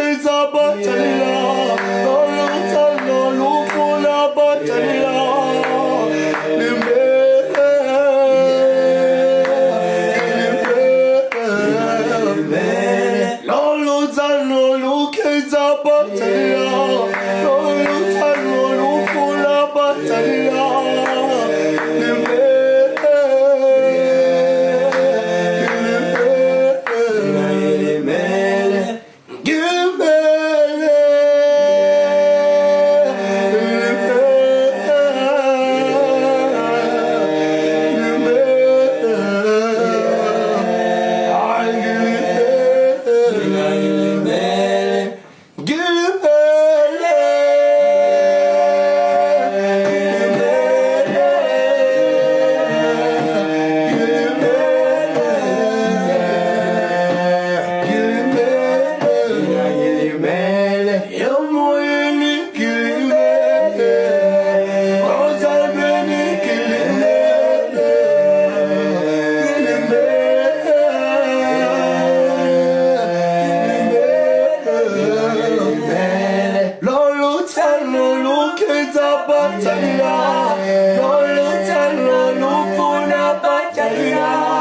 keza batalila, lolo lupula batalila. Lolo tano lukeza batalila, lolo tano lupula batalila. Batalila, lolo tano lupula batalila.